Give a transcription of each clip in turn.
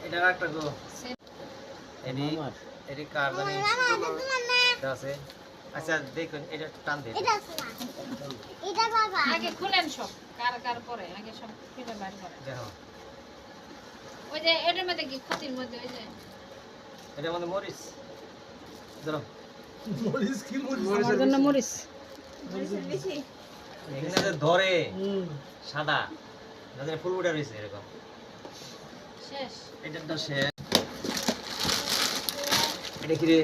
এটা একটা গো এডি কার জানি আছে। আচ্ছা দেখুন এটা টান দে। এটা বাবা আগে খুলেন সব কার কার পরে আগে সব খুলে বাইর করেন। দেখো ওই যে এটার মধ্যে কি ক্ষতির মধ্যে ওই যে এটার মধ্যে মরিচ ধরো। মরিচ কি মরিচ? আমার জন্য মরিচ বেশি এখানে যে ধরে সাদা যাদের ফুল উঠে রয়েছে এরকম। শেষ এটা তো শেষ। এটা কি রে?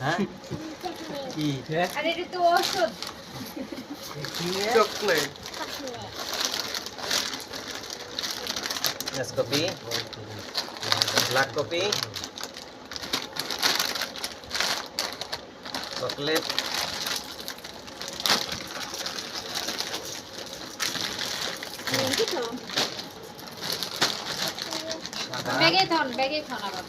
হ্যাঁ কি আরে এটা তো ওষুধ chocolate. Yes, copy. Black copy. Chocolate. ব্যাগে থন আবার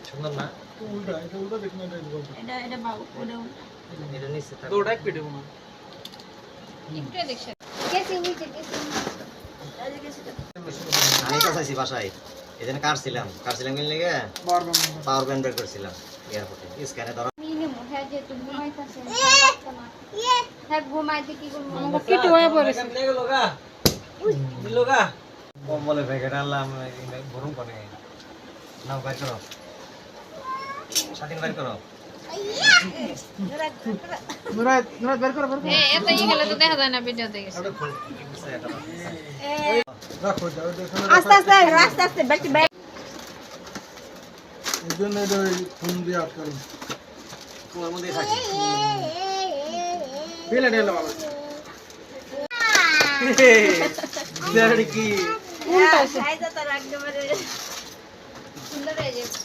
সুন্দর না? উল্টা এটা উল্টা দেখ না এটা। এটা বাউ ওটা এটা নিচে থাকবে। দৌড়াই পেটে মনে। একটু দেখছেন কেসি নিচে কেসি আমি তো চাইছি বাসায় এজন্য কাটছিলাম কি লাগে পাওয়ার ব্যাংক বের করছিলাম এয়ারপোর্টে স্ক্যানে ধরো। মিনি মুখে যে তুমি ঘুমাইতাছে হ্যাঁ ঘুমাইতে কি করব কিটু হয়ে পড়েছে দিলোগা কম্বলে প্যাকেট আনলাম গরম করে নাও বাইর করো স্বাধীন বাইর করো। নুরাত বের কর। এত ই গেলে তো দেখা যায় না ভিডিওতে গেছে রাখো যাও দেখো। আস্তে আস্তে ব্যাক ব্যাক এজন্য এটা ফোন দিয়ে আটকালো। ওর মধ্যে থাকে পেলে ডেলা বাবা। দেড় কি সাইজটা তো রাখতে পারে সুন্দর হয়ে যাবে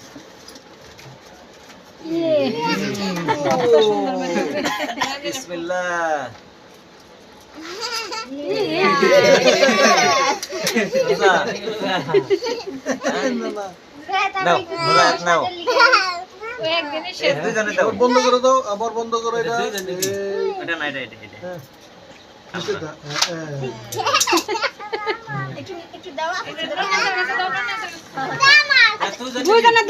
বিসমিল্লাহ। নাও মুরাদ নাও ওই একদিনই শেষ দুইজনে দাও। বন্ধ করে দাও আবার বন্ধ করো এটা। এটা না এটা এটা একটু দাও দুইজনের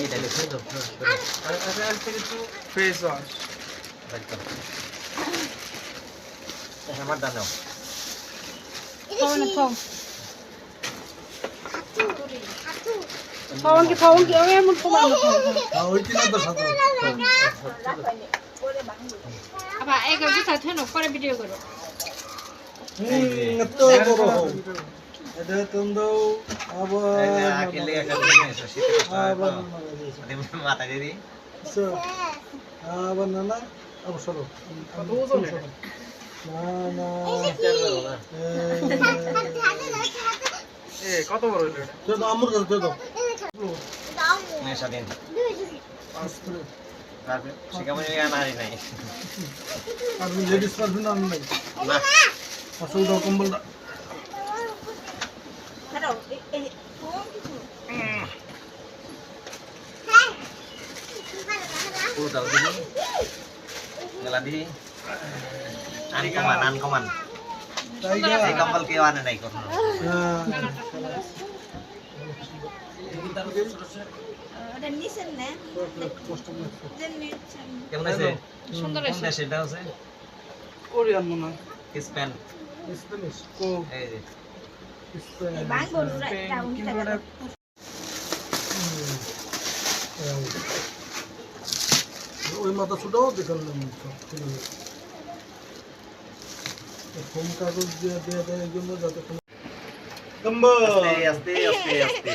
এটা লিখে দাও। Face wash. আমার দাও নাও। খাওয়ান কি ওই এমন তোমার ওই কিনা তো সাথে। আবার একা গুছা থেন পরে ভিডিও করো তো বড় হও। এটা তুমি দাও আবার আকেলে একটা দিন এসে শীতে আবার মাথা দিয়ে দি। আবার না আবার সরো। না কত বড় হইলো এটা? তো আমুর কাছে দাও। নে স্বাধীন আস্তে তারপরে শিকামনি আনারি নাই আর লেডিস পারফিউম আন নাই। না আসল দাও কম্বলটা। পুরো দাও দিদি মেলা দিদি আনকমান টাইগার। এই কম্বল কেউ আনে নাই কখনো। ওটা নিছেন না কষ্ট লাগছে। কেমন আছে? সুন্দর কোন দেশে এটা আছে? কোরিয়ান মনে হয়। স্পেন। স্প্যানিশ কো এই যে স্প্যানিশ। ওই মাথা ছুটাও দেখালাম ফোন কাগজ দিয়ে দেয় এই জন্য যাতে আস্তে আস্তে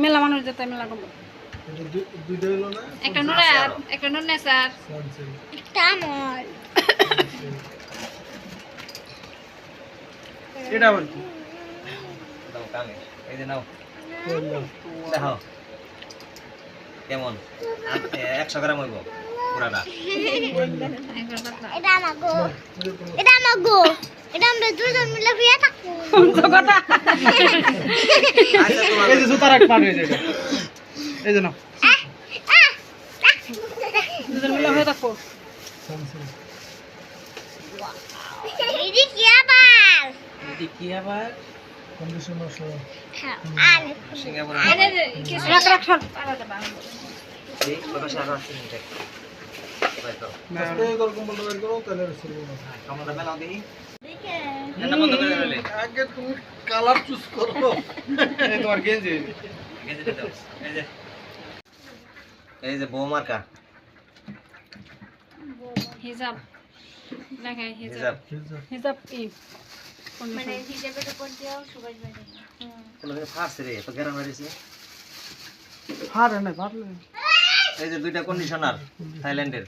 মেলা মানুষ যেতে মেলা করবো দুইটা হলো না একটা নুনে স্যার সানসেল। একটা আমল এটা আবার কি? দাও কানে এই যে নাও করলাম। দেখো কেমন 100 গ্রাম হইব পুরাটা। এটা আমাগো এটা আমরা দুজন মিলে বিয়ে থাকবো এই যে জুতা রাখ পার হয়ে যায় এই যে নাও। দুজন মিলে হয়ে থাকবো সানসেট এটি কি আবার কন্ডিশনার সহ সিঙ্গাপুর রাখ রাখ সর এই কথা সারা আছে নিতে আস্তে করে কম্বলটা বের করো তাহলে চলবে না কামড়া মেলাও দেখি এটা বন্ধ করে দিলে আগে তুমি কালার চুজ করো এই তোমার গেঞ্জি গেঞ্জিটা দাও এই যে বউ মার্কা হিজাব লাগাই হিজাব হিজাব হিসাব কি মানে হিজাবের উপর দিয়েও সুবাস বাজে কোনো দিন ফার্স্ট রে তো গ্যারান মারিছে হারে না পারলে এই যে দুইটা কন্ডিশনার থাইল্যান্ডের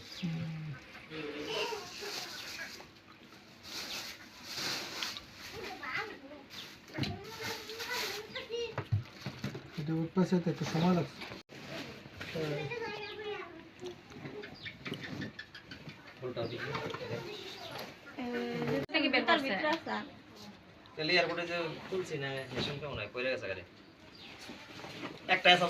এটা উঠতেছে তো একটু সময় লাগছে উল্টাও দিকে থেকে বের করছে তাহলে এয়ারপোর্টে যে তুলছি না হেসম কেমন হয় পড়ে গেছে গাড়ি একটা আছে